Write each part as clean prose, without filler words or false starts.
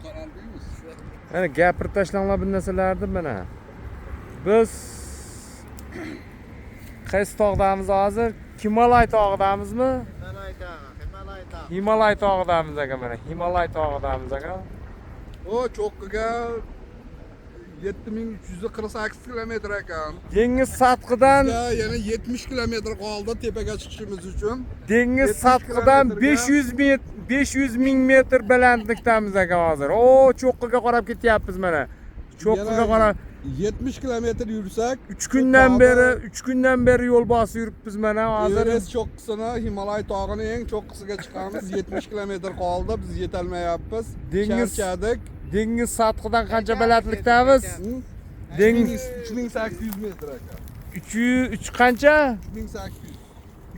qarandingiz. Mana gapirib tashlanglar bu narsalarni mana. Biz qaysi tog'damiz hozir? Himolay tog'idamizmi? Himolay tog'idamiz aka mana. Himolay tog'idamiz aka. O cho'qqiga 7348 kilometr ekan. Dengiz sathidan Yana 70 kilometr qoldi tepaga chiqishimiz uchun. dengiz sathidan 500 ming metr balandlikdamiz aka hozir. O cho'qqiga qarab ketyapmiz mana. Cho'qqiga qarab 70 kilometr yursak 3 kundan beri yo'l bosib yuribmiz mana hozir. Everest cho'qqisini, Himolay tog'ining eng cho'qqisiga chiqamiz. 70 kilometr qoldi, biz yetolmayapmiz. Charchadik. Dengiz sathidan qancha balandlikdamiz? Dengiz 3800 metr ekan. 3 qancha? 3800.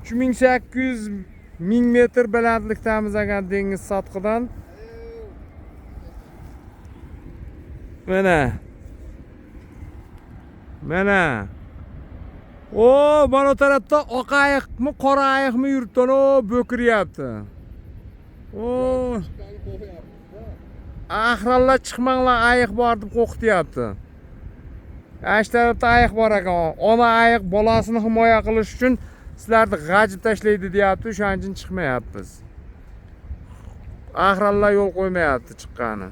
3800 ming metr balandlikdamiz ekan dengiz sathidan. Mana. O, mana tarafda oq ayiqmi, qora ayiqmi yuribdi, o bo'kiryapti. O, ahronlar chiqmanglar, ayiq bor deb qo'rqityapti. Ash tarafda ayiq bor ekan. Ona ayiq bolasini himoya qilish uchun sizlarni g'ajib tashlaydi deyapti, o'shaning uchun chiqmayapmiz. Ahronlar yo'l qo'ymayapti chiqqani.